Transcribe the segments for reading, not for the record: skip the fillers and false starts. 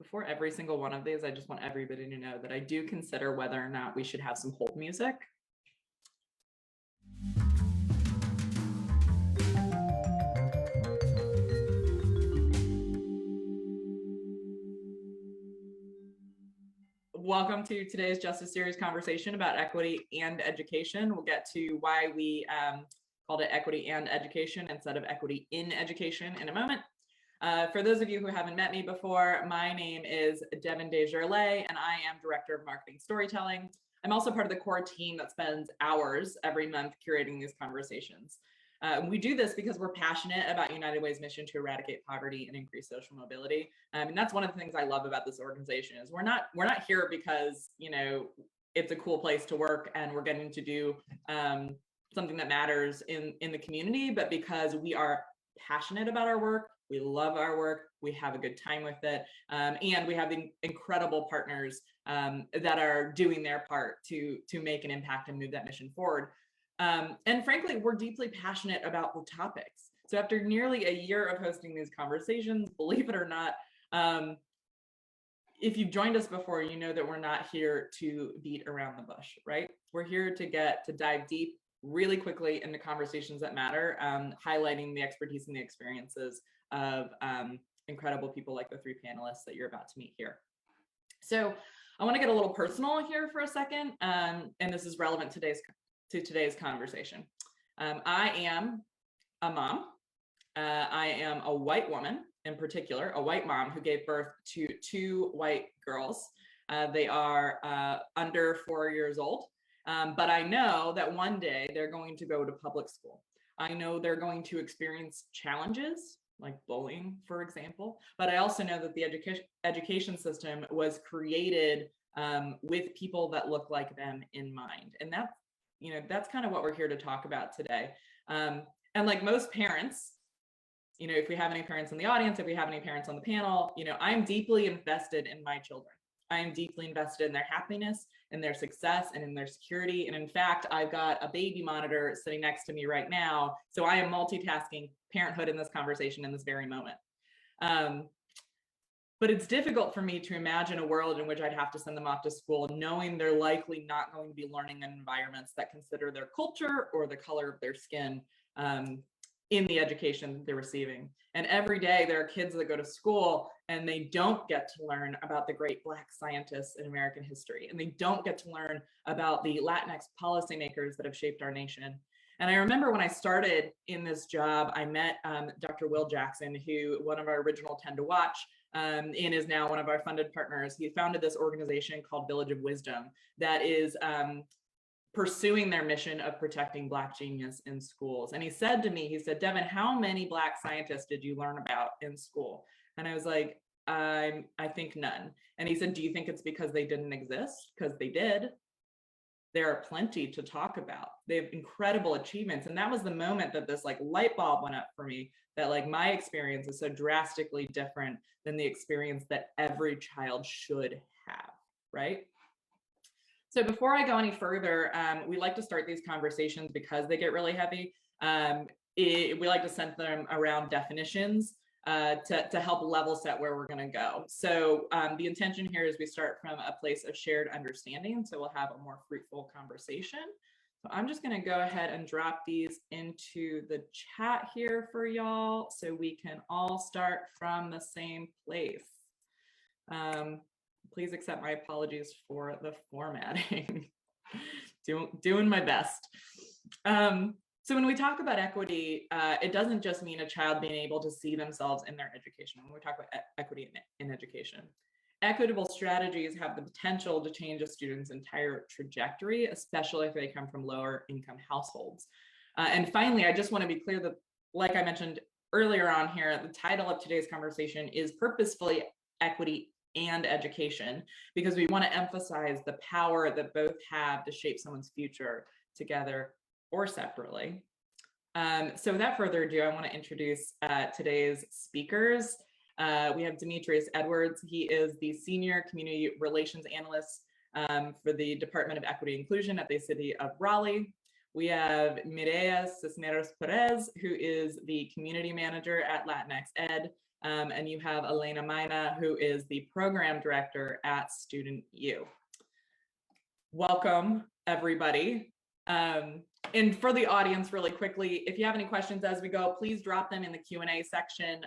Before every single one of these, I just want everybody to know that I do consider whether or not we should have some hold music. Welcome to today's Justice Series conversation about equity and education. We'll get to why we called it equity and education instead of equity in education in a moment. For those of you who haven't met me before, my name is Demetrius Edwards, and I am Director of Marketing Storytelling. I'm also part of the core team that spends hours every month curating these conversations. We do this because we're passionate about United Way's mission to eradicate poverty and increase social mobility. And that's one of the things I love about this organization is we're not here because, you know, it's a cool place to work and we're getting to do something that matters in the community, but because we are passionate about our work, we love our work, we have a good time with it, and we have incredible partners that are doing their part to make an impact and move that mission forward. And frankly, we're deeply passionate about the topics. So after nearly a year of hosting these conversations, believe it or not, if you've joined us before, you know that we're not here to beat around the bush, right? We're here to dive deep really quickly into conversations that matter, highlighting the expertise and the experiences of incredible people like the three panelists that you're about to meet here. So I want to get a little personal here for a second, and this is relevant to today's conversation. I am a mom. I am a white woman, in particular, a white mom who gave birth to two white girls. They are under 4 years old. But I know that one day they're going to go to public school. I know they're going to experience challenges like bullying, for example. But I also know that the education system was created with people that look like them in mind. And that's kind of what we're here to talk about today. And like most parents, you know, if we have any parents in the audience, if we have any parents on the panel, you know, I'm deeply invested in my children. I am deeply invested in their happiness, in their success, and in their security. And in fact, I've got a baby monitor sitting next to me right now. So I am multitasking parenthood in this conversation in this very moment. But it's difficult for me to imagine a world in which I'd have to send them off to school knowing they're likely not going to be learning in environments that consider their culture or the color of their skin in the education they're receiving. And every day there are kids that go to school and they don't get to learn about the great Black scientists in American history. And they don't get to learn about the Latinx policymakers that have shaped our nation. And I remember when I started in this job, I met Dr. Will Jackson, who one of our original 10 to Watch, and is now one of our funded partners. He founded this organization called Village of Wisdom that is pursuing their mission of protecting Black genius in schools. And he said to me, he said, Devin, how many Black scientists did you learn about in school? And I was like, I think none. And he said, do you think it's because they didn't exist? Because they did. There are plenty to talk about. They have incredible achievements. And that was the moment that this like light bulb went up for me, that like my experience is so drastically different than the experience that every child should have, right? So before I go any further, we like to start these conversations because they get really heavy. We like to center them around definitions to help level set where we're going to go. So the intention here is we start from a place of shared understanding, so we'll have a more fruitful conversation. So I'm just going to go ahead and drop these into the chat here for y'all so we can all start from the same place. Please accept my apologies for the formatting. Doing my best. So when we talk about equity, it doesn't just mean a child being able to see themselves in their education. When we talk about equity in education, equitable strategies have the potential to change a student's entire trajectory, especially if they come from lower income households. And finally, I just want to be clear that, like I mentioned earlier on here, the title of today's conversation is purposefully equity and education, because we want to emphasize the power that both have to shape someone's future together or separately. So without further ado, I want to introduce today's speakers. We have Demetrius Edwards. He is the Senior Community Relations Analyst for the Department of Equity and Inclusion at the City of Raleigh. We have Mirella Cisneros Perez, who is the Community Manager at LatinxEd. And you have Elena Maina, who is the program director at Student U. Welcome, everybody. And for the audience, really quickly, if you have any questions as we go, please drop them in the Q&A section.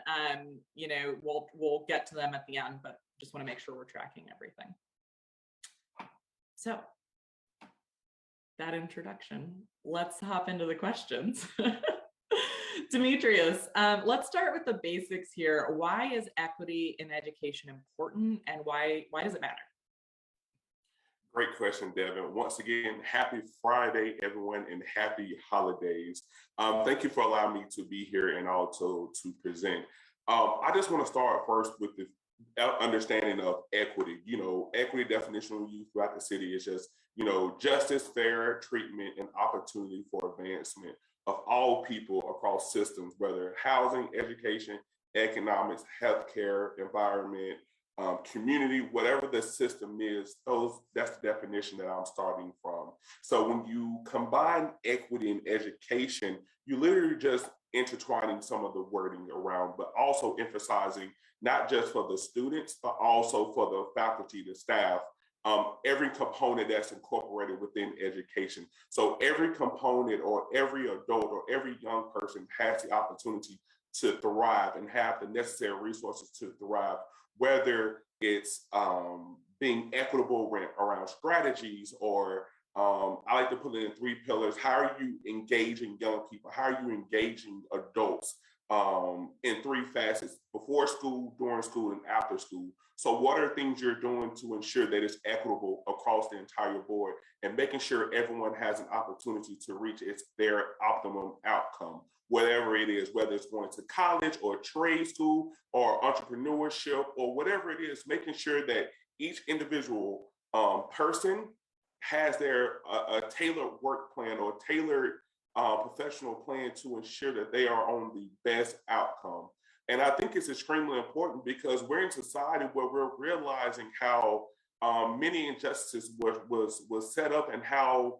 You know, we'll get to them at the end, but just want to make sure we're tracking everything. So that introduction, let's hop into the questions. Demetrius, let's start with the basics here. Why is equity in education important, and why does it matter? Great question, Devin. Once again, happy Friday, everyone, and happy holidays. Thank you for allowing me to be here and also to present. I just want to start first with the understanding of equity. You know, equity definition we use throughout the city is just, you know, justice, fair treatment, and opportunity for advancement of all people across systems, whether housing, education, economics, healthcare, environment, community, whatever the system is, that's the definition that I'm starting from. So when you combine equity and education, you literally just intertwining some of the wording around, but also emphasizing not just for the students, but also for the faculty, the staff, every component that's incorporated within education. So every component or every adult or every young person has the opportunity to thrive and have the necessary resources to thrive, whether it's being equitable around strategies, or I like to put it in 3 pillars. How are you engaging young people? How are you engaging adults in 3 facets: before school, during school, and after school? So what are things you're doing to ensure that it's equitable across the entire board, and making sure everyone has an opportunity to reach their optimum outcome, whatever it is, whether it's going to college or trade school or entrepreneurship or whatever it is, making sure that each individual person has their a tailored work plan or tailored professional plan to ensure that they are on the best outcome. And I think it's extremely important because we're in society where we're realizing how many injustices was set up and how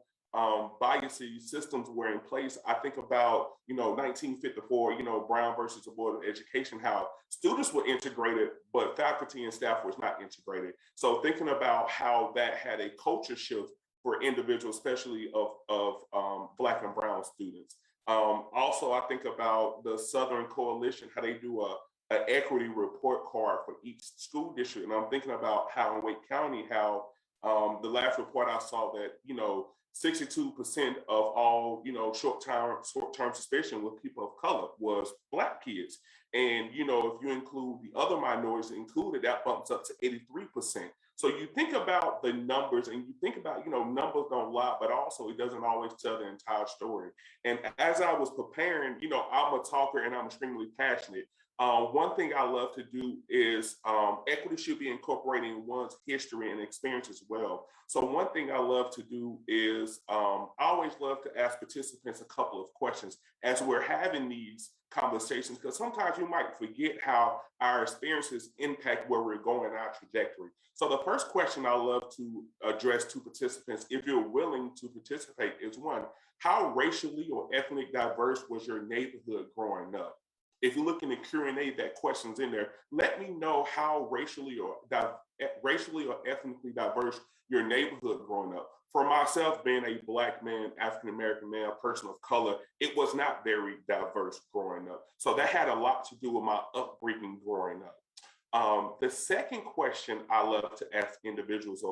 biases systems were in place. I think about, 1954, Brown versus the Board of Education, how students were integrated, but faculty and staff was not integrated. So thinking about how that had a culture shift for individuals, especially of Black and Brown students. Also, I think about the Southern Coalition, how they do an equity report card for each school district. And I'm thinking about how in Wake County, how the last report I saw that, 62% of all, short-term suspension with people of color was Black kids. And, if you include the other minorities included, that bumps up to 83%. So you think about the numbers and you think about, numbers don't lie, but also it doesn't always tell the entire story. And as I was preparing, I'm a talker and I'm extremely passionate. One thing I love to do is equity should be incorporating one's history and experience as well. So one thing I love to do is I always love to ask participants a couple of questions as we're having these conversations, because sometimes you might forget how our experiences impact where we're going in our trajectory. So the first question I love to address to participants, if you're willing to participate, is one, how racially or ethnically diverse was your neighborhood growing up? If you look in the Q&A, that question's in there. Let me know how racially or ethnically diverse your neighborhood growing up. For myself, being a Black man, African-American man, a person of color, it was not very diverse growing up. So that had a lot to do with my upbringing growing up. The second question I love to ask individuals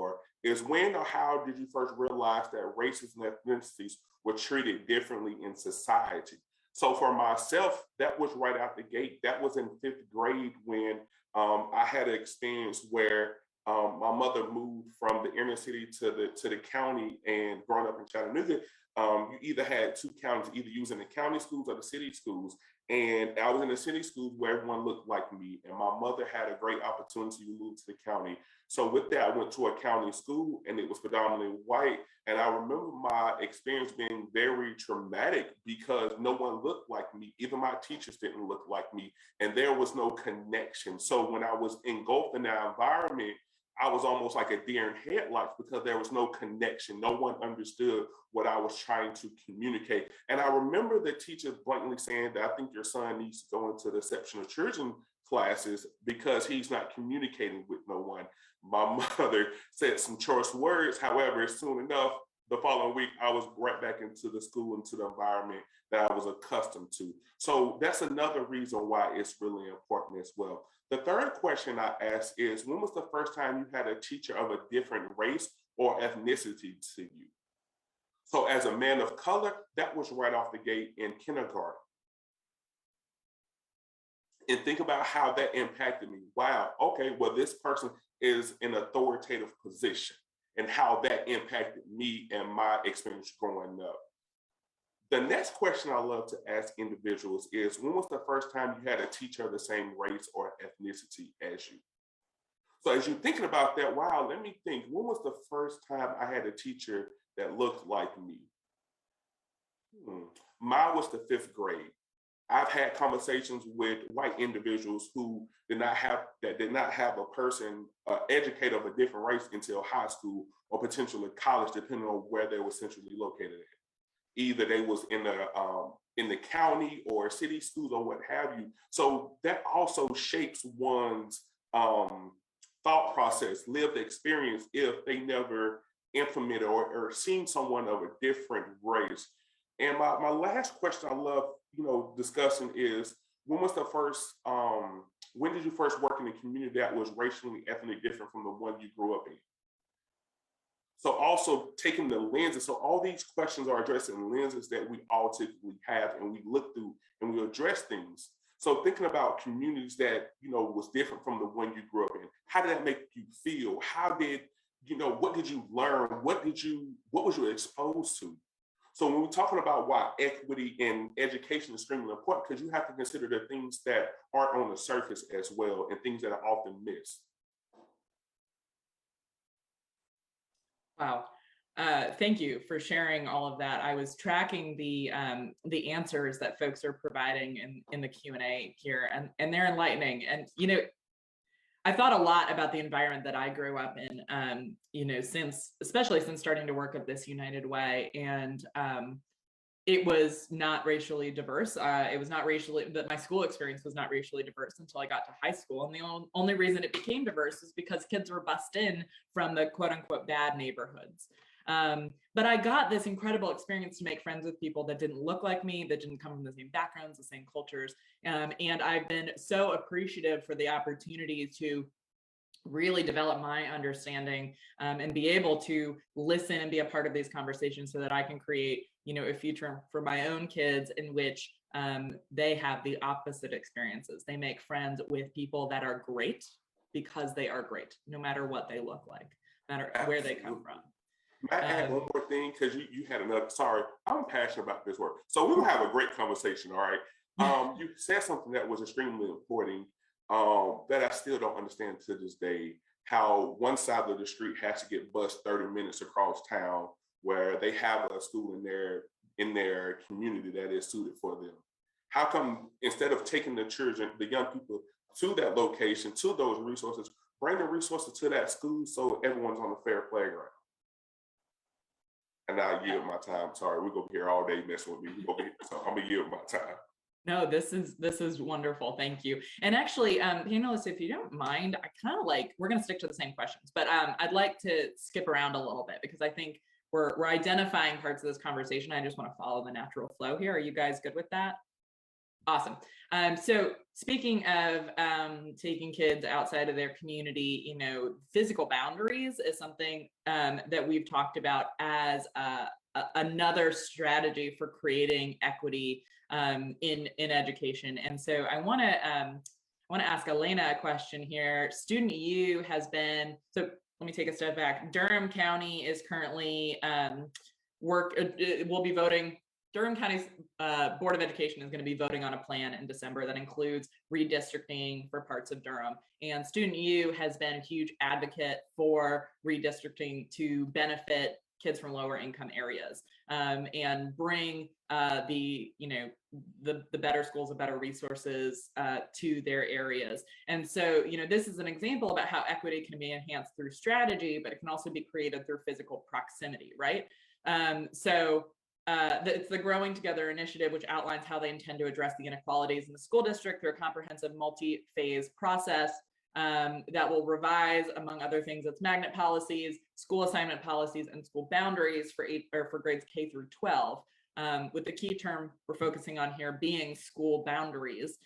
is when or how did you first realize that races and ethnicities were treated differently in society? So for myself, that was right out the gate. That was in 5th grade when I had an experience where my mother moved from the inner city to the county, and growing up in Chattanooga, you either had 2 counties, either using the county schools or the city schools. And I was in the city schools where everyone looked like me. And my mother had a great opportunity to move to the county. So with that, I went to a county school and it was predominantly white. And I remember my experience being very traumatic because no one looked like me. Even my teachers didn't look like me. And there was no connection. So when I was engulfed in that environment, I was almost like a deer in headlights because there was no connection. No one understood what I was trying to communicate. And I remember the teacher blatantly saying that I think your son needs to go into the exceptional children classes because he's not communicating with no one. My mother said some choice words. However, soon enough, the following week, I was right back into the school, into the environment that I was accustomed to. So that's another reason why it's really important as well. The third question I ask is, when was the first time you had a teacher of a different race or ethnicity to you? So as a man of color, that was right off the gate in kindergarten. And think about how that impacted me. Wow, okay, well, this person is in an authoritative position, and how that impacted me and my experience growing up. The next question I love to ask individuals is, when was the first time you had a teacher of the same race or ethnicity as you? So as you're thinking about that, wow, let me think, when was the first time I had a teacher that looked like me? Mine was the fifth grade. I've had conversations with white individuals who did not have a person, educator of a different race until high school or potentially college, depending on where they were centrally located at. Either they was in the county or city schools or what have you. So that also shapes one's thought process, lived experience, if they never implemented or seen someone of a different race. And my last question I love, discussing is, when did you first work in a community that was racially, ethnically different from the one you grew up in? So also taking the lenses, so all these questions are addressing lenses that we all typically have, and we look through and we address things. So thinking about communities that, was different from the one you grew up in, how did that make you feel? What did you learn? What was you exposed to? So when we're talking about why equity in education is extremely important, because you have to consider the things that aren't on the surface as well, and things that are often missed. Wow. Thank you for sharing all of that. I was tracking the answers that folks are providing in the Q&A here, and they're enlightening. And, I thought a lot about the environment that I grew up in, especially since starting to work at this United Way. And it was not racially diverse. But my school experience was not racially diverse until I got to high school. And the only reason it became diverse is because kids were bussed in from the quote unquote bad neighborhoods. But I got this incredible experience to make friends with people that didn't look like me, that didn't come from the same backgrounds, the same cultures. And I've been so appreciative for the opportunity to really develop my understanding and be able to listen and be a part of these conversations so that I can create, a future for my own kids in which they have the opposite experiences. They make friends with people that are great because they are great, no matter what they look like, no matter where they come from. May I add one more thing? Because you had another, sorry, I'm passionate about this work. So we're gonna have a great conversation, all right? You said something that was extremely important that I still don't understand to this day, how one side of the street has to get bused 30 minutes across town where they have a school in their community that is suited for them. How come instead of taking the children, the young people to that location, to those resources, bring the resources to that school so everyone's on a fair playground? And I yield my time. Sorry, we're gonna be here all day messing with me. So I'm gonna yield my time. No, this is wonderful. Thank you. And actually, panelists, if you don't mind, I kind of we're going to stick to the same questions, but I'd like to skip around a little bit because I think we're identifying parts of this conversation. I just want to follow the natural flow here. Are you guys good with that? Awesome. So speaking of taking kids outside of their community, physical boundaries is something that we've talked about as another strategy for creating equity in education. And so I want to ask Elena a question here. Student U has been, so let me take a step back. Durham County is currently we'll be voting. Durham County's Board of Education is going to be voting on a plan in December that includes redistricting for parts of Durham. And Student U has been a huge advocate for redistricting to benefit kids from lower income areas and bring the better schools, the better resources to their areas. And so, this is an example about how equity can be enhanced through strategy, but it can also be created through physical proximity, right? So it's the Growing Together initiative, which outlines how they intend to address the inequalities in the school district through a comprehensive multi-phase process that will revise, among other things, its magnet policies, school assignment policies, and school boundaries for grades K through 12, with the key term we're focusing on here being school boundaries.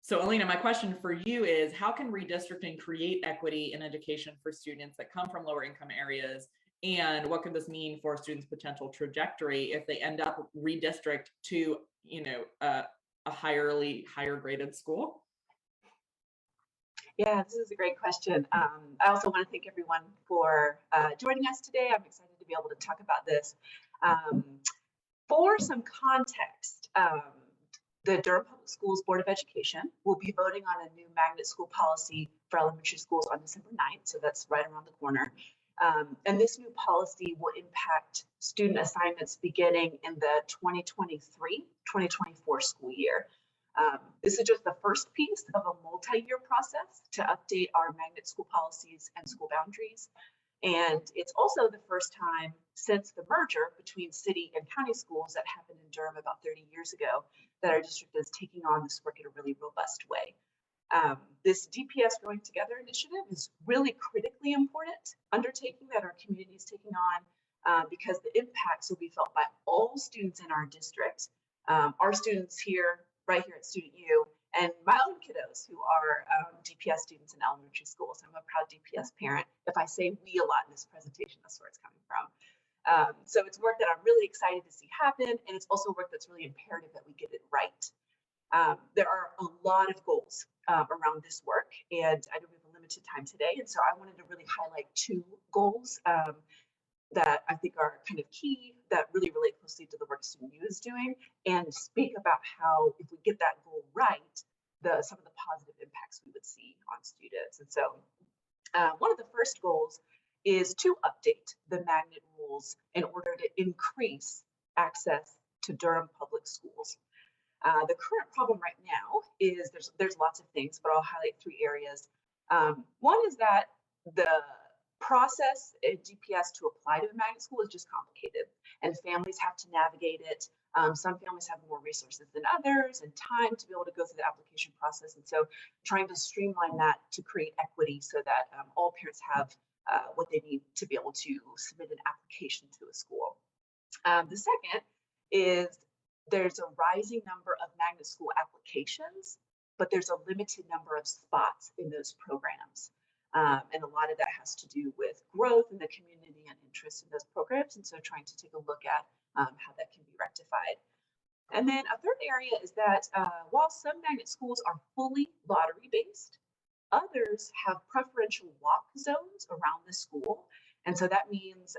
So Elena, my question for you is, how can redistricting create equity in education for students that come from lower income areas? And what could this mean for students' potential trajectory if they end up redistrict to, a higher graded school? Yeah, this is a great question. I also want to thank everyone for joining us today. I'm excited to be able to talk about this. For some context, the Durham Public Schools Board of Education will be voting on a new magnet school policy for elementary schools on December 9th, so that's right around the corner. And this new policy will impact student assignments beginning in the 2023-2024 school year. This is just the first piece of a multi-year process to update our magnet school policies and school boundaries. And it's also the first time since the merger between city and county schools that happened in Durham about 30 years ago that our district is taking on this work in a really robust way. This DPS Growing Together initiative is really critically important undertaking that our community is taking on because the impacts will be felt by all students in our district, our students right here at Student U, and my own kiddos who are DPS students in elementary schools. I'm a proud DPS parent. If I say we a lot in this presentation, that's where it's coming from. So it's work that I'm really excited to see happen, and it's also work that's really imperative that we get it right. There are a lot of goals around this work, and I know we have a limited time today, and so I wanted to really highlight two goals that I think are kind of key, that really relate closely to the work Student U is doing, and speak about how, if we get that goal right, some of the positive impacts we would see on students. And so one of the first goals is to update the magnet rules in order to increase access to Durham public schools. The current problem right now is there's lots of things, but I'll highlight three areas. One is that the process at DPS to apply to a magnet school is just complicated, and families have to navigate it. Some families have more resources than others and time to be able to go through the application process. And so trying to streamline that to create equity so that all parents have what they need to be able to submit an application to a school. The second is there's a rising number of magnet school applications, but there's a limited number of spots in those programs. And a lot of that has to do with growth in the community and interest in those programs. And so trying to take a look at how that can be rectified. And then a third area is that while some magnet schools are fully lottery based, others have preferential walk zones around the school. And so that means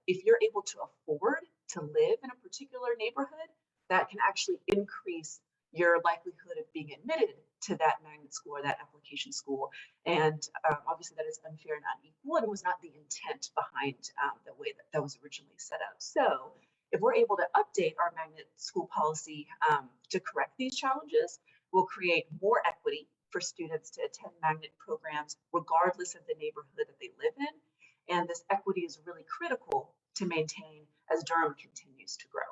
if you're able to afford to live in a particular neighborhood, that can actually increase your likelihood of being admitted to that magnet school or that application school. And obviously that is unfair and unequal, and was not the intent behind the way that was originally set up. So if we're able to update our magnet school policy to correct these challenges, we'll create more equity for students to attend magnet programs regardless of the neighborhood that they live in. And this equity is really critical to maintain as Durham continues to grow.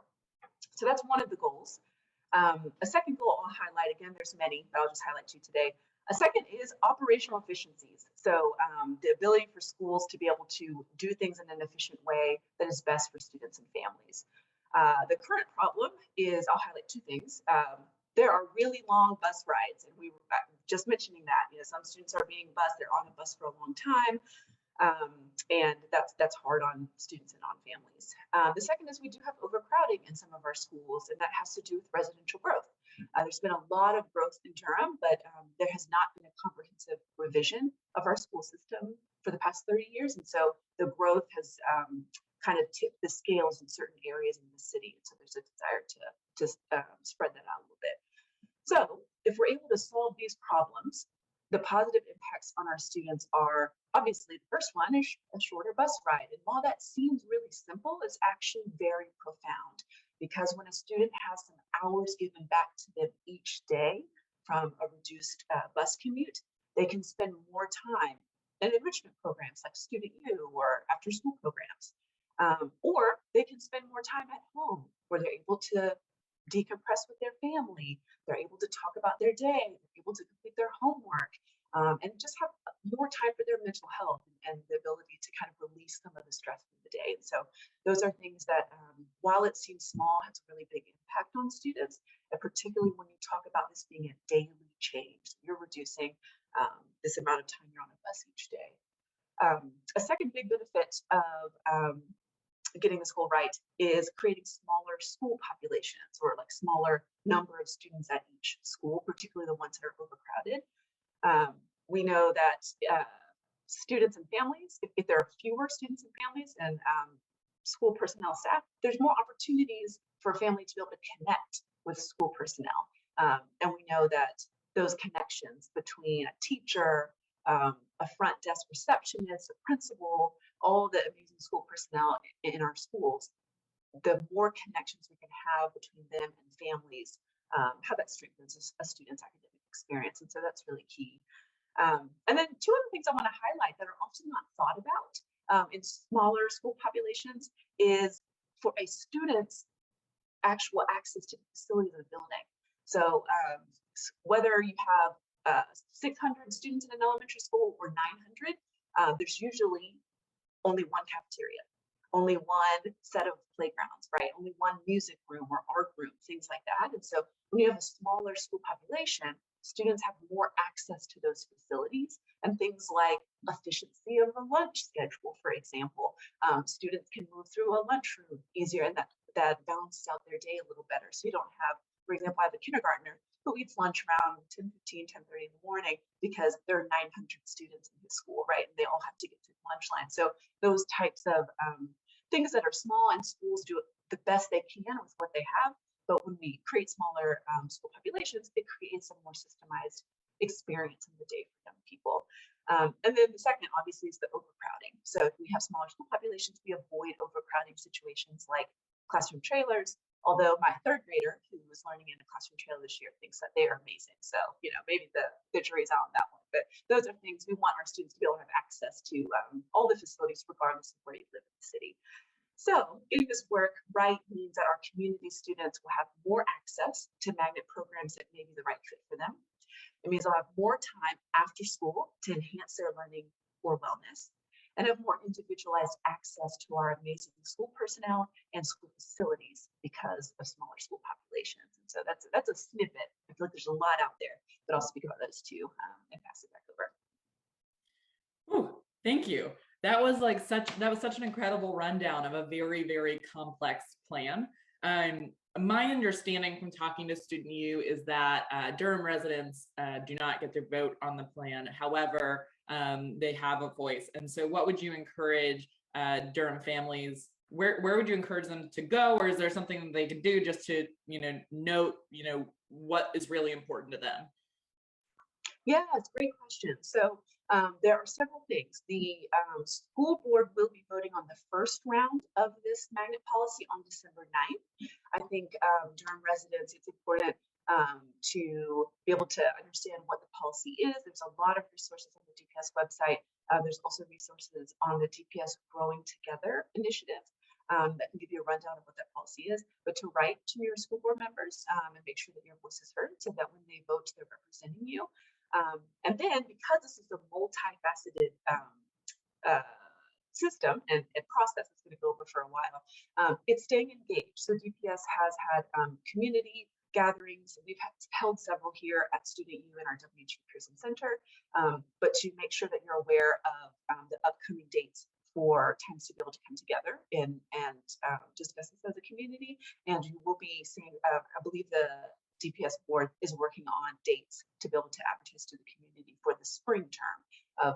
So that's one of the goals. A second goal I'll highlight, again, there's many, but I'll just highlight two today. A second is operational efficiencies. So the ability for schools to be able to do things in an efficient way that is best for students and families. The current problem is, I'll highlight two things. There are really long bus rides, and we were just mentioning that, some students are being bused, they're on a bus for a long time. And that's hard on students and on families. The second is we do have overcrowding in some of our schools, and that has to do with residential growth. There's been a lot of growth in Durham, but there has not been a comprehensive revision of our school system for the past 30 years. And so the growth has kind of tipped the scales in certain areas in the city. So there's a desire to spread that out a little bit. So if we're able to solve these problems, the positive impacts on our students are obviously, the first one is a shorter bus ride. And while that seems really simple, it's actually very profound, because when a student has some hours given back to them each day from a reduced bus commute, they can spend more time in enrichment programs like Student U or after school programs. Or they can spend more time at home where they're able to decompress with their family. They're able to talk about their day, they're able to complete their homework, and just have more time for their mental health and the ability to kind of release some of the stress from the day. And so those are things that, while it seems small, has a really big impact on students, and particularly when you talk about this being a daily change. You're reducing this amount of time you're on a bus each day. A second big benefit of getting this goal right is creating smaller school populations, or like smaller number of students at each school, particularly the ones that are overcrowded. We know that students and families, if there are fewer students and families and school personnel staff, there's more opportunities for a family to be able to connect with school personnel. And we know that those connections between a teacher, a front desk receptionist, a principal, all the amazing school personnel in our schools, the more connections we can have between them and families, how that strengthens a student's academic experience. And so that's really key. And then two other things I want to highlight that are often not thought about in smaller school populations is for a student's actual access to the facilities of the building. So whether you have 600 students in an elementary school or 900, there's usually only one cafeteria, only one set of playgrounds, right? Only one music room or art room, things like that. And so when you have a smaller school population, students have more access to those facilities, and things like efficiency of the lunch schedule, for example. Students can move through a lunchroom easier, and that balances out their day a little better. So you don't have, for example, I have a kindergartner who eats lunch around 10:15, 10:30 in the morning because there are 900 students in his school, right? And they all have to get to the lunch line. So those types of things that are small, and schools do the best they can with what they have. But when we create smaller school populations, it creates a more systemized experience in the day for young people. And then the second, obviously, is the overcrowding. So if we have smaller school populations, we avoid overcrowding situations like classroom trailers. Although my third grader, who was learning in a classroom trailer this year, thinks that they are amazing. So, maybe the jury's out on that one. But those are things we want our students to be able to have access to, all the facilities, regardless of where you live in the city. So getting this work right means that our community students will have more access to magnet programs that may be the right fit for them. It means they'll have more time after school to enhance their learning or wellness, and have more individualized access to our amazing school personnel and school facilities because of smaller school populations. And so that's a snippet. I feel like there's a lot out there, but I'll speak about those two and pass it back over. Ooh, thank you. That was such an incredible rundown of a very, very complex plan. My understanding from talking to Student U is that Durham residents do not get to vote on the plan. However, they have a voice. And so what would you encourage Durham families, where would you encourage them to go? Or is there something that they can do just to, note, what is really important to them? Yeah, it's a great question. So there are several things. The school board will be voting on the first round of this magnet policy on December 9th. I think Durham residents, it's important to be able to understand what the policy is. There's a lot of resources on the DPS website. There's also resources on the DPS Growing Together initiative that can give you a rundown of what that policy is. But to write to your school board members and make sure that your voice is heard, so that when they vote, they're representing you. And then, because this is a multifaceted system and process that's going to go over for a while, it's staying engaged. So DPS has had community gatherings. We've held several here at Student U in our WG Pearson Center, but to make sure that you're aware of the upcoming dates for times to be able to come together and discuss this as a community. And you will be seeing, I believe the DPS board is working on dates to be able to advertise to the community for the spring term of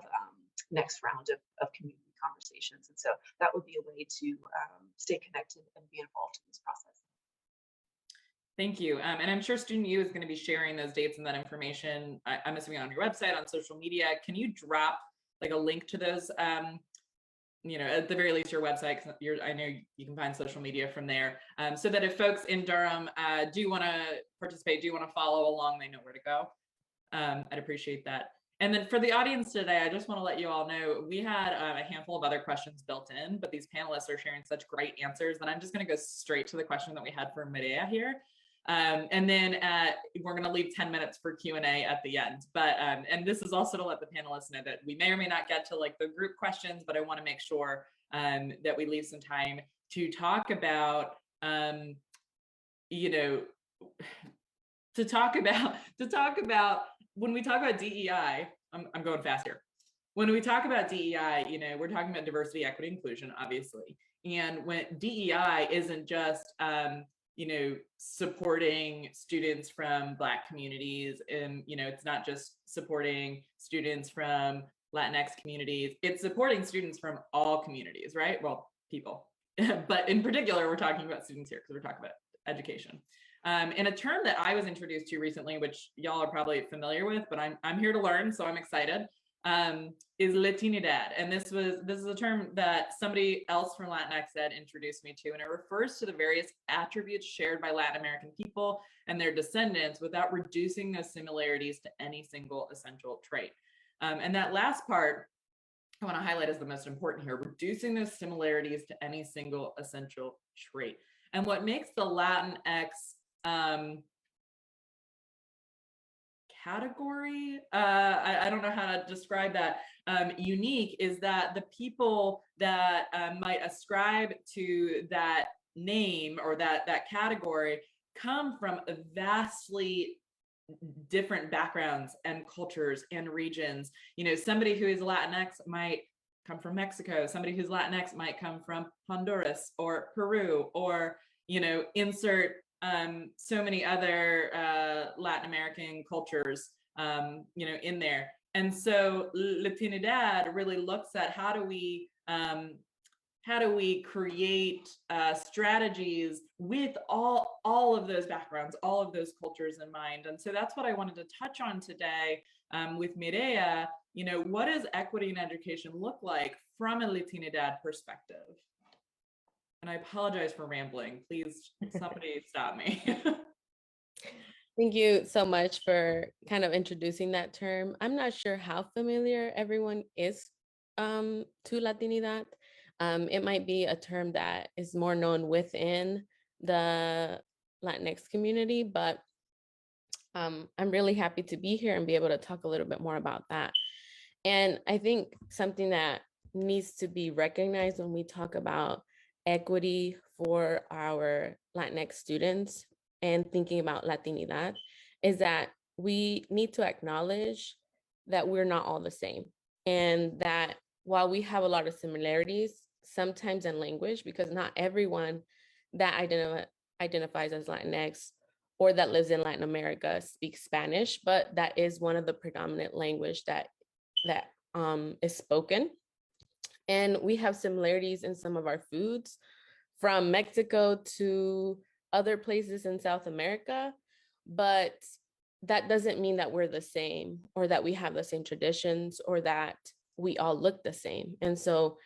next round of community conversations. And so that would be a way to stay connected and be involved in this process. Thank you. And I'm sure Student U is going to be sharing those dates and that information, I'm assuming on your website, on social media. Can you drop like a link to those, at the very least your website, because I know you can find social media from there, so that if folks in Durham do want to participate, do want to follow along, they know where to go. I'd appreciate that. And then for the audience today, I just want to let you all know, we had a handful of other questions built in, but these panelists are sharing such great answers that I'm just going to go straight to the question that we had for Mirella here. And then we're going to leave 10 minutes for Q&A at the end. But and this is also to let the panelists know that we may or may not get to like the group questions, but I want to make sure that we leave some time to talk about, you know, to talk about when we talk about DEI. I'm going fast here. When we talk about DEI, you know, we're talking about diversity, equity, inclusion, obviously. And when DEI isn't just you know, supporting students from Black communities, and you know, it's not just supporting students from Latinx communities, it's supporting students from all communities, right? Well, people, but in particular, we're talking about students here because we're talking about education. And a term that I was introduced to recently, which y'all are probably familiar with, but I'm here to learn, so I'm excited, is Latinidad. And this is a term that somebody else from LatinxEd introduced me to, and it refers to the various attributes shared by Latin American people and their descendants without reducing those similarities to any single essential trait. And that last part I want to highlight as the most important here, reducing those similarities to any single essential trait. And what makes the Latinx category, I don't know how to describe that, unique, is that the people that might ascribe to that name or that category come from a vastly different backgrounds and cultures and regions. You know, somebody who is Latinx might come from Mexico. Somebody who's Latinx might come from Honduras or Peru, or, you know, insert so many other Latin American cultures, you know, in there. And so Latinidad really looks at how do we create strategies with all of those backgrounds, all of those cultures in mind. And so that's what I wanted to touch on today with Mirella. You know, what does equity in education look like from a Latinidad perspective? And I apologize for rambling. Please, somebody stop me. Thank you so much for kind of introducing that term. I'm not sure how familiar everyone is to Latinidad. It might be a term that is more known within the Latinx community, but I'm really happy to be here and be able to talk a little bit more about that. And I think something that needs to be recognized when we talk about equity for our Latinx students and thinking about Latinidad is that we need to acknowledge that we're not all the same, and that while we have a lot of similarities, sometimes in language, because not everyone that identifies as Latinx or that lives in Latin America speaks Spanish, but that is one of the predominant language that is spoken. And we have similarities in some of our foods, from Mexico to other places in South America, but that doesn't mean that we're the same, or that we have the same traditions, or that we all look the same. And so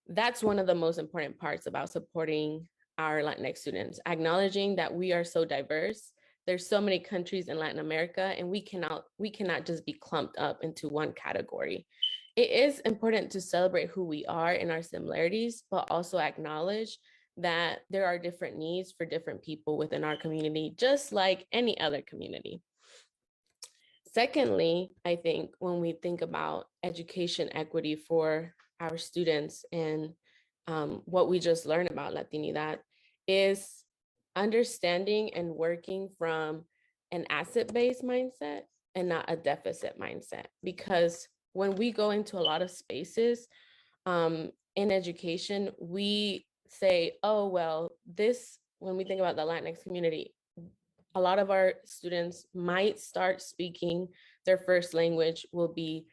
that's one of the most important parts about supporting our Latinx students, acknowledging that we are so diverse. There's so many countries in Latin America, and we cannot just be clumped up into one category. It is important to celebrate who we are and our similarities, but also acknowledge that there are different needs for different people within our community, just like any other community. Secondly, I think when we think about education equity for our students and what we just learned about Latinidad is understanding and working from an asset-based mindset and not a deficit mindset. Because when we go into a lot of spaces in education, we say, oh, well, when we think about the Latinx community, a lot of our students might start speaking, their first language will be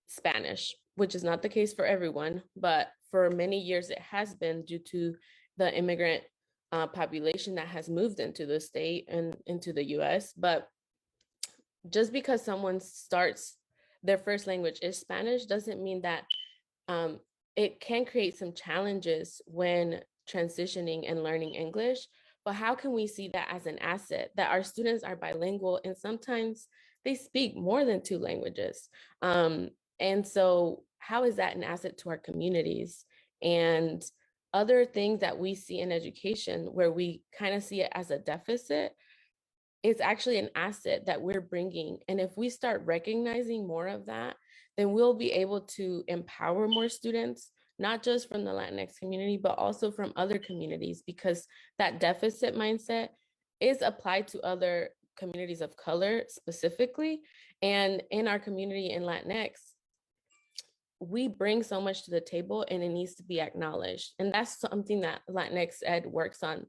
Spanish, which is not the case for everyone, but for many years it has been, due to the immigrant population that has moved into the state and into the US. But just because someone starts, their first language is Spanish, doesn't mean that it can create some challenges when transitioning and learning English. But how can we see that as an asset, that our students are bilingual, and sometimes they speak more than 2 languages. And so how is that an asset to our communities? And other things that we see in education where we kind of see it as a deficit, it's actually an asset that we're bringing. And if we start recognizing more of that, then we'll be able to empower more students, not just from the Latinx community, but also from other communities, because that deficit mindset is applied to other communities of color specifically. And in our community in Latinx, we bring so much to the table and it needs to be acknowledged. And that's something that LatinxEd works on,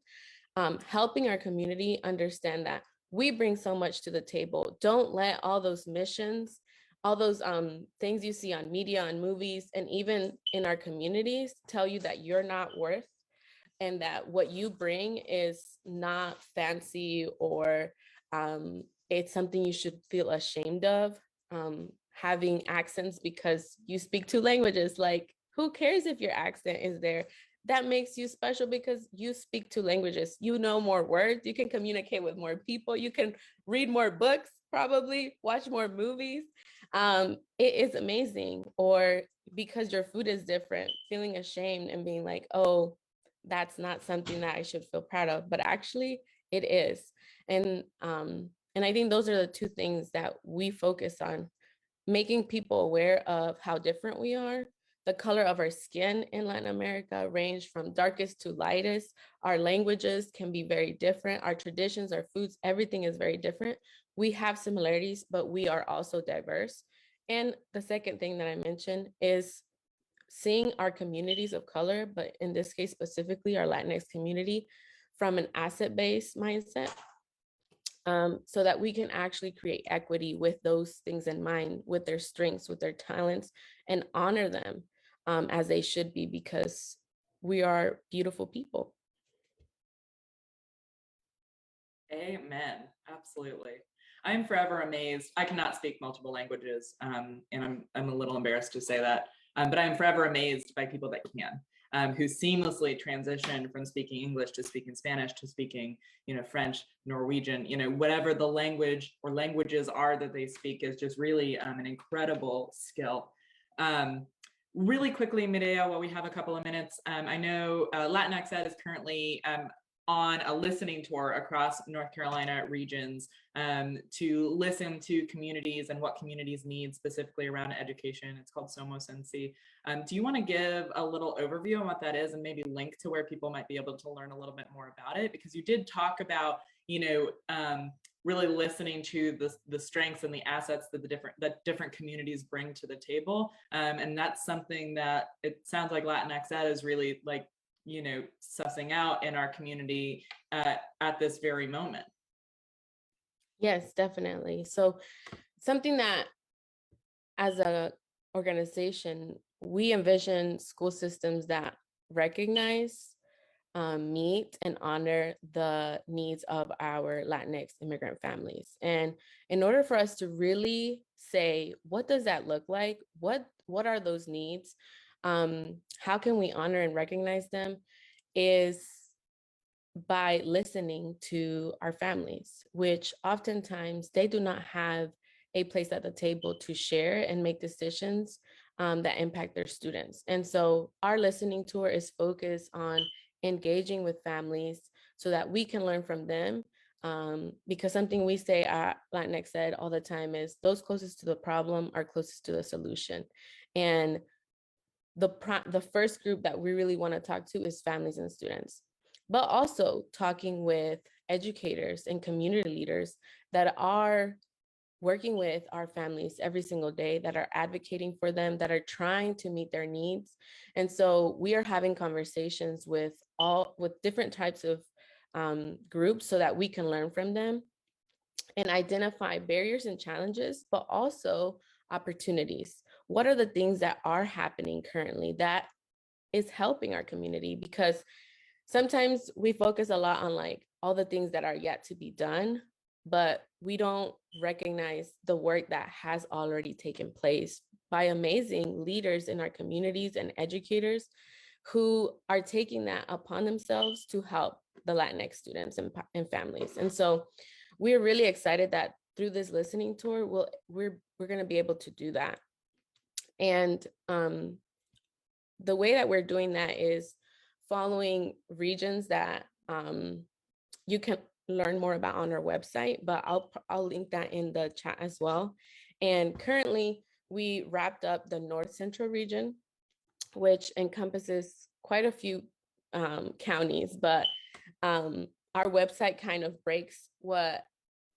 helping our community understand that we bring so much to the table. Don't let all those missions, all those things you see on media, on movies, and even in our communities tell you that you're not worth, and that what you bring is not fancy, or it's something you should feel ashamed of. Having accents because you speak 2 languages, like, who cares if your accent is there? That makes you special because you speak 2 languages. You know more words, you can communicate with more people, you can read more books, probably watch more movies. It is amazing. Or because your food is different, feeling ashamed and being like, oh, that's not something that I should feel proud of, but actually it is. And I think those are the 2 things that we focus on: making people aware of how different we are. The color of our skin in Latin America range from darkest to lightest. Our languages can be very different. Our traditions, our foods, everything is very different. We have similarities, but we are also diverse. And the second thing that I mentioned is seeing our communities of color, but in this case specifically our Latinx community, from an asset-based mindset, so that we can actually create equity with those things in mind, with their strengths, with their talents, and honor them as they should be, because we are beautiful people. Amen. Absolutely. I'm forever amazed. I cannot speak multiple languages, and I'm a little embarrassed to say that, but I'm forever amazed by people that can, who seamlessly transition from speaking English to speaking Spanish to speaking, French, Norwegian, whatever the language or languages are that they speak, is just really an incredible skill. Really quickly, Mirella, while we have a couple of minutes, I know LatinxEd is currently on a listening tour across North Carolina regions to listen to communities and what communities need specifically around education. It's called Somos NC. Do you want to give a little overview on what that is and maybe link to where people might be able to learn a little bit more about it? Because you did talk about, really listening to the strengths and the assets that different communities bring to the table. And that's something that it sounds like LatinxEd is really sussing out in our community at this very moment. Yes, definitely. So something that as an organization, we envision school systems that recognize, meet, and honor the needs of our Latinx immigrant families. And in order for us to really say, what does that look like? What are those needs? How can we honor and recognize them, is by listening to our families, which oftentimes they do not have a place at the table to share and make decisions that impact their students. And so our listening tour is focused on engaging with families so that we can learn from them. Because something we say at LatinxEd all the time is those closest to the problem are closest to the solution. And the first group that we really want to talk to is families and students, but also talking with educators and community leaders that are working with our families every single day, that are advocating for them, that are trying to meet their needs. And so we are having conversations with different types of groups so that we can learn from them and identify barriers and challenges, but also opportunities. What are the things that are happening currently that is helping our community? Because sometimes we focus a lot on all the things that are yet to be done, but we don't recognize the work that has already taken place by amazing leaders in our communities and educators who are taking that upon themselves to help the Latinx students and families. And so we're really excited that through this listening tour, we're going to be able to do that. And the way that we're doing that is following regions that you can learn more about on our website, but I'll link that in the chat as well. And currently we wrapped up the North Central region, which encompasses quite a few counties, but our website kind of breaks what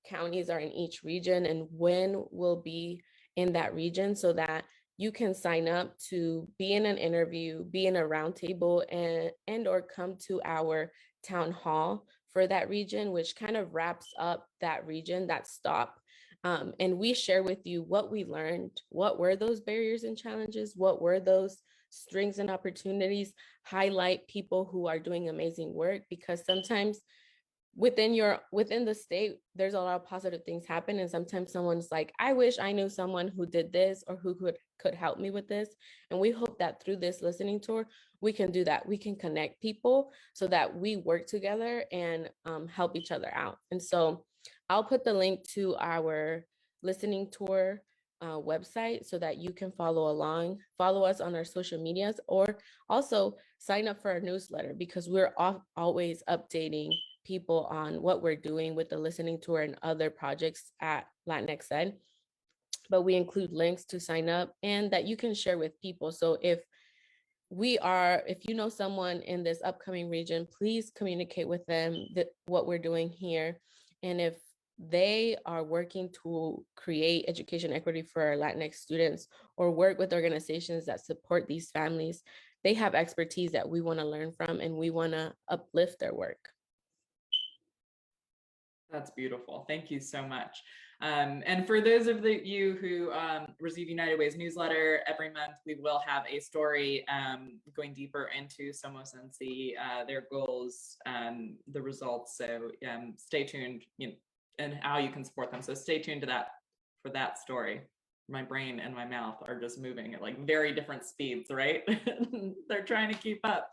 counties are in each region and when we'll be in that region, so that you can sign up to be in an interview, be in a roundtable, and or come to our town hall for that region, which kind of wraps up that region, that stop. And we share with you what we learned, what were those barriers and challenges, what were those strengths and opportunities, highlight people who are doing amazing work, because sometimes within the state, there's a lot of positive things happen. And sometimes someone's like, I wish I knew someone who did this or who could help me with this. And we hope that through this listening tour, we can do that. We can connect people so that we work together and help each other out. And so I'll put the link to our listening tour website so that you can follow along, follow us on our social medias, or also sign up for our newsletter, because we're always updating people on what we're doing with the listening tour and other projects at LatinxEd. But we include links to sign up and that you can share with people. So if you know someone in this upcoming region, please communicate with them what we're doing here. And if they are working to create education equity for our Latinx students or work with organizations that support these families, they have expertise that we want to learn from and we want to uplift their work. That's beautiful. Thank you so much. And for those of you who receive United Way's newsletter, every month we will have a story going deeper into Somosensi, their goals, the results. So stay tuned, and how you can support them. So stay tuned to that for that story. My brain and my mouth are just moving at like very different speeds, right? They're trying to keep up.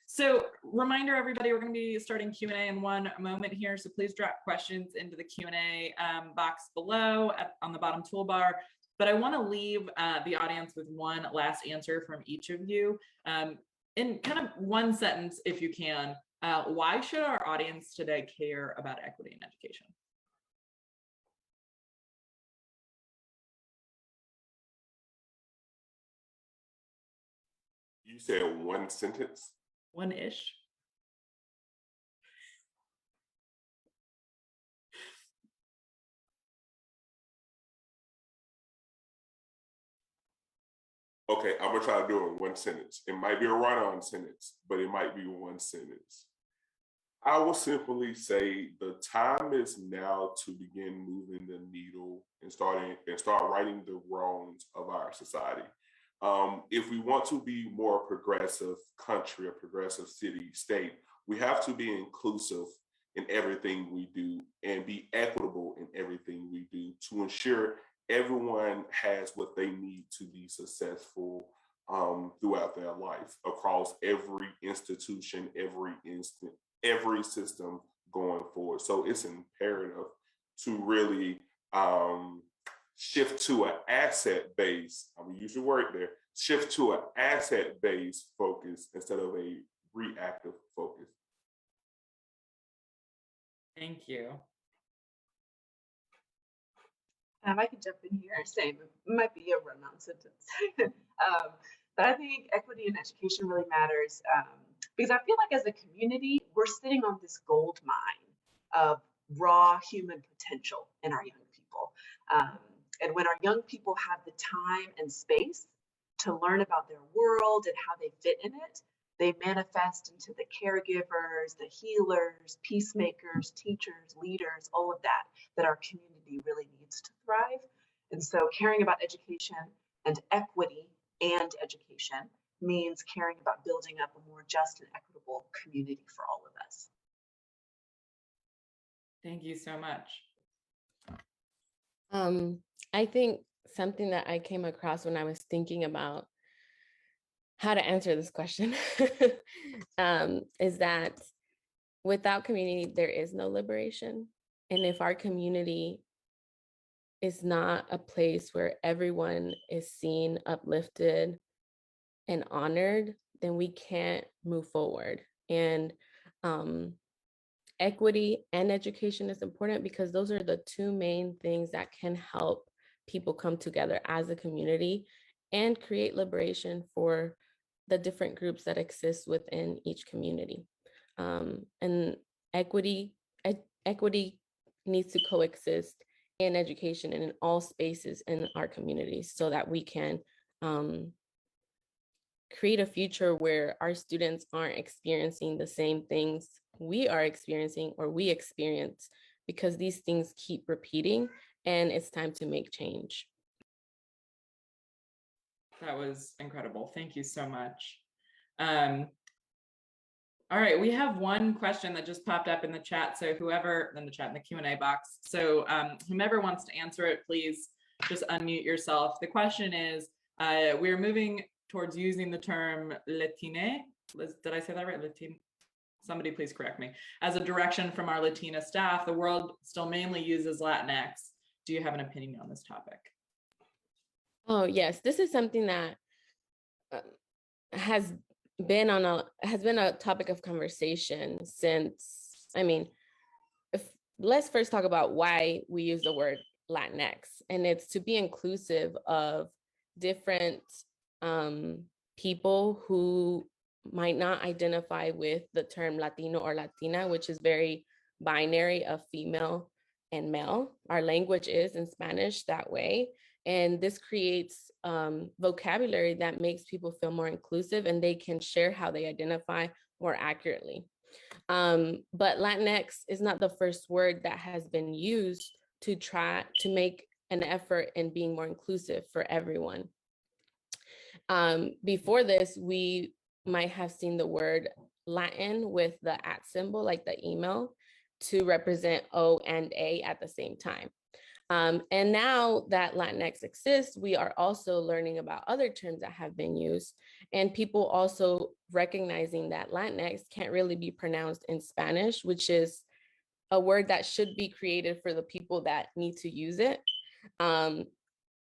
So reminder, everybody, we're going to be starting Q&A in one moment here. So please drop questions into the Q&A box below on the bottom toolbar. But I want to leave the audience with one last answer from each of you. In kind of one sentence, if you can, why should our audience today care about equity in education? You said one sentence? One-ish. Okay, I'm gonna try to do it in one sentence. It might be a run-on sentence, but it might be one sentence. I will simply say the time is now to begin moving the needle and start righting the wrongs of our society. If we want to be more progressive country, a progressive city, state, we have to be inclusive in everything we do and be equitable in everything we do to ensure everyone has what they need to be successful throughout their life across every institution, every system going forward. So it's imperative to really shift to an asset-based, I'm gonna use your word there, shift to an asset-based focus instead of a reactive focus. Thank you. I can jump in here and say it might be a run-on sentence. But I think equity in education really matters because I feel like as a community, we're sitting on this gold mine of raw human potential in our young people. And when our young people have the time and space to learn about their world and how they fit in it, they manifest into the caregivers, the healers, peacemakers, teachers, leaders, all of that our community really needs to thrive. And so caring about education and equity and education means caring about building up a more just and equitable community for all of us. Thank you so much. I think something that I came across when I was thinking about how to answer this question is that without community, there is no liberation. And if our community is not a place where everyone is seen, uplifted, and honored, then we can't move forward. And equity and education is important because those are the two main things that can help people come together as a community and create liberation for the different groups that exist within each community. And equity needs to coexist in education and in all spaces in our communities so that we can create a future where our students aren't experiencing the same things we are experiencing or we experience, because these things keep repeating and it's time to make change. That was incredible. Thank you so much. All right, we have one question that just popped up in the chat. So whoever, in the chat, in the Q&A box. So whomever wants to answer it, please just unmute yourself. The question is, we're moving towards using the term Latine. Did I say that right? Latine? Somebody please correct me. As a direction from our Latina staff, the world still mainly uses Latinx. Do you have an opinion on this topic? Oh, yes. This is something that has been a topic of conversation since, let's first talk about why we use the word Latinx, and it's to be inclusive of different people who might not identify with the term Latino or Latina, which is very binary of female and male. Our language is in Spanish that way. And this creates vocabulary that makes people feel more inclusive and they can share how they identify more accurately. But Latinx is not the first word that has been used to try to make an effort in being more inclusive for everyone. Before this, we might have seen the word Latin with the @ symbol, like the email, to represent O and A at the same time. And now that Latinx exists, we are also learning about other terms that have been used, and people also recognizing that Latinx can't really be pronounced in Spanish, which is a word that should be created for the people that need to use it.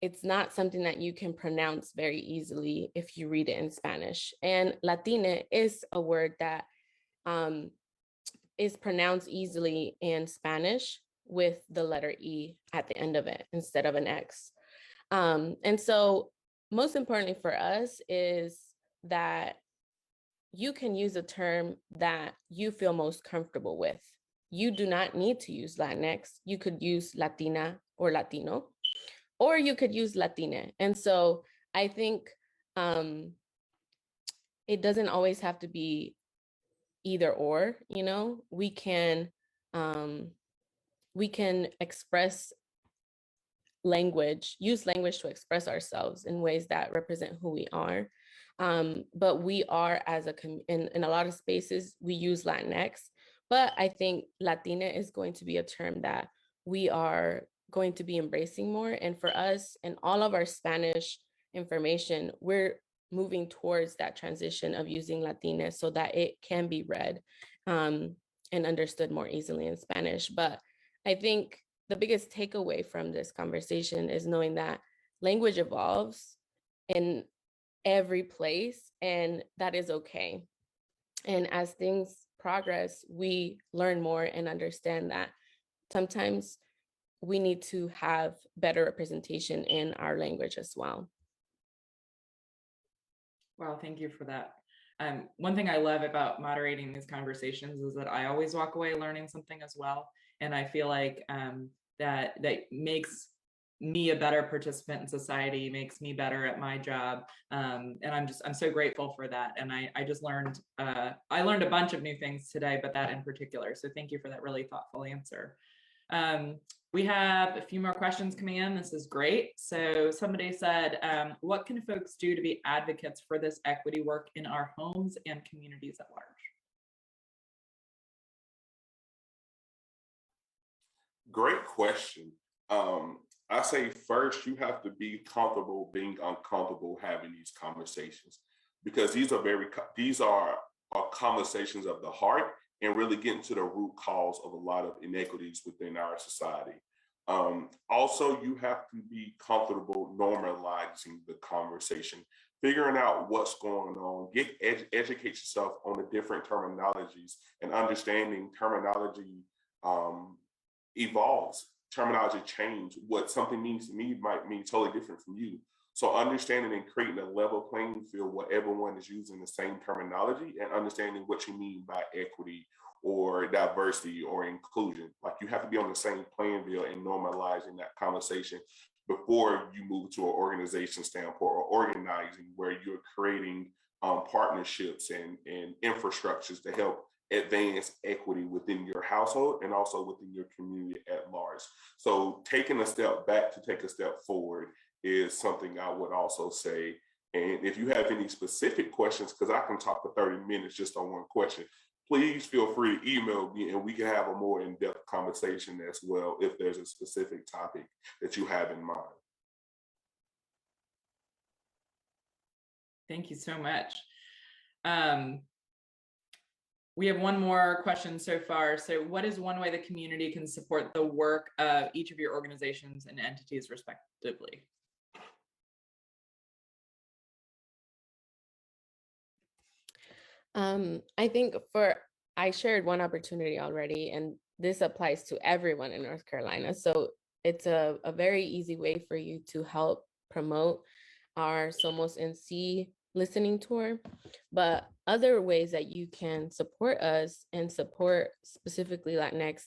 It's not something that you can pronounce very easily if you read it in Spanish. And Latina is a word that is pronounced easily in Spanish with the letter E at the end of it instead of an X. And so most importantly for us is that you can use a term that you feel most comfortable with. You do not need to use Latinx. You could use Latina or Latino, or you could use Latina. And so I think it doesn't always have to be either or, you know, we can express language, use language to express ourselves in ways that represent who we are. But we are, in a lot of spaces, we use Latinx, but I think Latina is going to be a term that we are going to be embracing more. And for us and all of our Spanish information, we're moving towards that transition of using Latina so that it can be read and understood more easily in Spanish. But I think the biggest takeaway from this conversation is knowing that language evolves in every place, and that is okay. And as things progress, we learn more and understand that sometimes we need to have better representation in our language as well. Wow, thank you for that. One thing I love about moderating these conversations is that I always walk away learning something as well. And I feel like that makes me a better participant in society, makes me better at my job. And I'm so grateful for that. And I just learned, I learned a bunch of new things today, but that in particular. So thank you for that really thoughtful answer. We have a few more questions coming in. This is great. So somebody said, what can folks do to be advocates for this equity work in our homes and communities at large? Great question. I say first, you have to be comfortable being uncomfortable having these conversations, because these are conversations of the heart, and really getting to the root cause of a lot of inequities within our society. Also, you have to be comfortable normalizing the conversation, figuring out what's going on, educate yourself on the different terminologies, and understanding terminology evolves, terminology change. What something means to me might mean totally different from you. So understanding and creating a level playing field where everyone is using the same terminology and understanding what you mean by equity or diversity or inclusion. Like, you have to be on the same playing field and normalizing that conversation before you move to an organization standpoint or organizing, where you're creating partnerships and infrastructures to help advance equity within your household and also within your community at large. So taking a step back to take a step forward is something I would also say. And if you have any specific questions, because I can talk for 30 minutes just on one question, please feel free to email me and we can have a more in-depth conversation as well if there's a specific topic that you have in mind. Thank you so much. We have one more question so far. So what is one way the community can support the work of each of your organizations and entities respectively? I think I shared one opportunity already, and this applies to everyone in North Carolina. So it's a very easy way for you to help promote our Somos NC listening tour. But other ways that you can support us and support specifically Latinx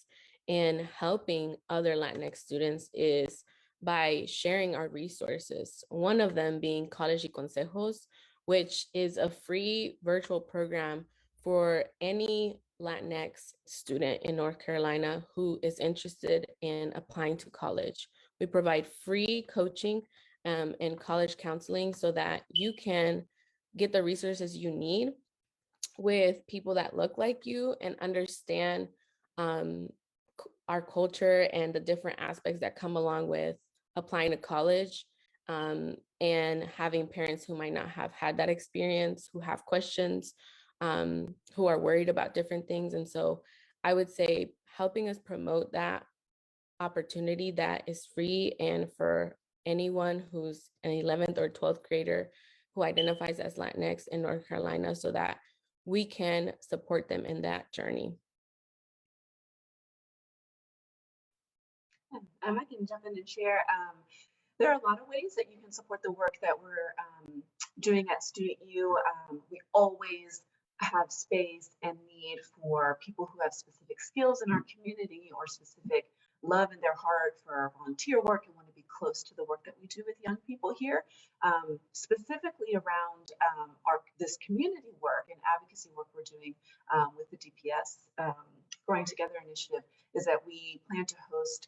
in helping other Latinx students is by sharing our resources. One of them being College y Consejos, which is a free virtual program for any Latinx student in North Carolina who is interested in applying to college. We provide free coaching and college counseling so that you can get the resources you need with people that look like you and understand our culture and the different aspects that come along with applying to college. And having parents who might not have had that experience, who have questions, who are worried about different things. And so I would say helping us promote that opportunity that is free, and for anyone who's an 11th or 12th grader who identifies as Latinx in North Carolina, so that we can support them in that journey. I can jump in and share. There are a lot of ways that you can support the work that we're doing at Student U. We always have space and need for people who have specific skills in our community or specific love in their heart for volunteer work and want to be close to the work that we do with young people here. Specifically around this community work and advocacy work we're doing with the DPS Growing Together initiative is that we plan to host,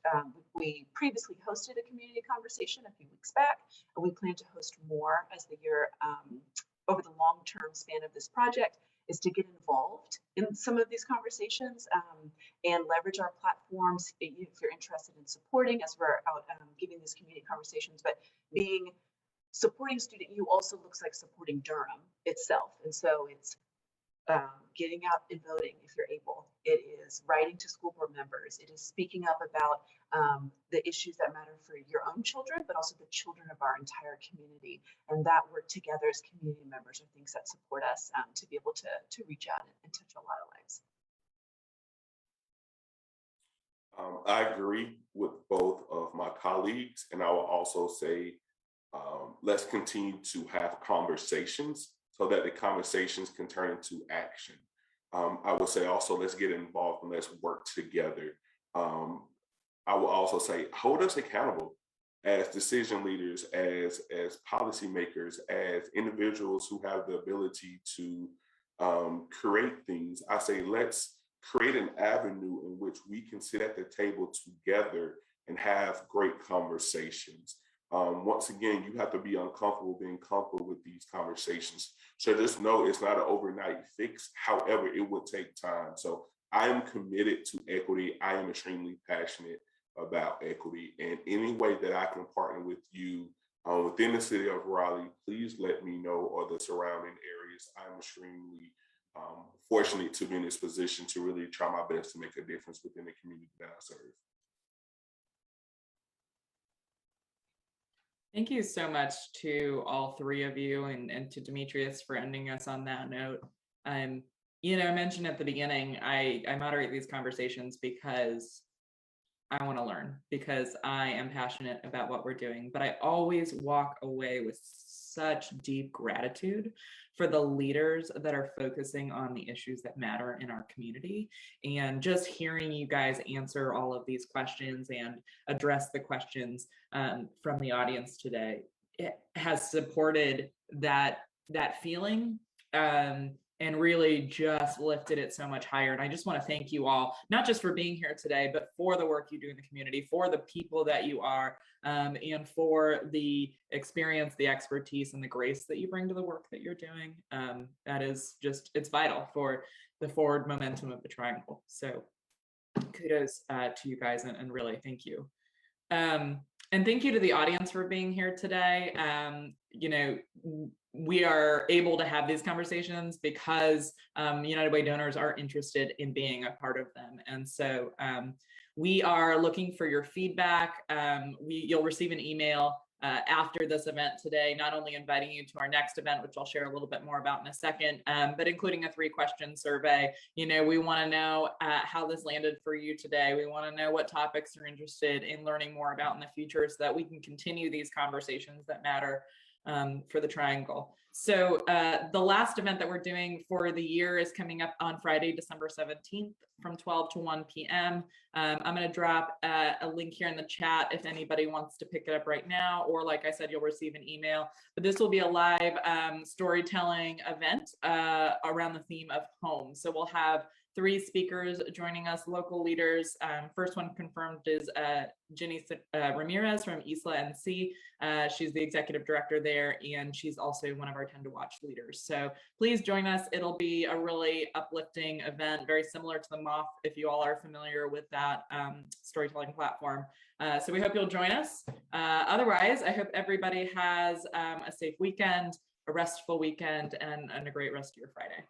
we previously hosted a community conversation a few weeks back, and we plan to host more as the year, over the long-term span of this project, is to get involved in some of these conversations and leverage our platforms if you're interested in supporting as we're out giving these community conversations. But supporting Student U also looks like supporting Durham itself. And so it's getting out and voting if you're able. It is writing to school board members. It is speaking up about the issues that matter for your own children, but also the children of our entire community. And that work together as community members are things that support us to be able to reach out and touch a lot of lives. I agree with both of my colleagues, and I will also say, let's continue to have conversations so that the conversations can turn into action. I would say also, let's get involved and let's work together. I will also say, hold us accountable as decision leaders, as policymakers, as individuals who have the ability to create things. I say, let's create an avenue in which we can sit at the table together and have great conversations. Once again, you have to be uncomfortable being comfortable with these conversations. So just know it's not an overnight fix. However, it will take time. So I am committed to equity. I am extremely passionate about equity. And any way that I can partner with you within the city of Raleigh, please let me know, or the surrounding areas. I'm extremely fortunate to be in this position to really try my best to make a difference within the community that I serve. Thank you so much to all three of you and to Demetrius for ending us on that note. You know, I mentioned at the beginning, I moderate these conversations because I want to learn, because I am passionate about what we're doing, but I always walk away with such deep gratitude for the leaders that are focusing on the issues that matter in our community. And just hearing you guys answer all of these questions and address the questions from the audience today, it has supported that feeling and really just lifted it so much higher. And I just want to thank you all, not just for being here today, but for the work you do in the community, for the people that you are, and for the experience, the expertise, and the grace that you bring to the work that you're doing. That is just, it's vital for the forward momentum of the Triangle. So kudos to you guys, and really thank you. And thank you to the audience for being here today. You know, we are able to have these conversations because United Way donors are interested in being a part of them. And so we are looking for your feedback. You'll receive an email after this event today, not only inviting you to our next event, which I'll share a little bit more about in a second, but including a 3-question survey. You know, we want to know how this landed for you today. We want to know what topics you're interested in learning more about in the future so that we can continue these conversations that matter for the Triangle. So the last event that we're doing for the year is coming up on Friday, December 17th from 12 to 1 p.m. I'm going to drop a link here in the chat if anybody wants to pick it up right now, or like I said, you'll receive an email. But this will be a live storytelling event around the theme of home. So we'll have 3 speakers joining us, local leaders. First one confirmed is Jenny Ramirez from Isla NC. She's the executive director there, and she's also one of our 10 to watch leaders. So please join us. It'll be a really uplifting event, very similar to the MOF, if you all are familiar with that storytelling platform. So we hope you'll join us. Otherwise, I hope everybody has a safe weekend, a restful weekend, and a great rest of your Friday.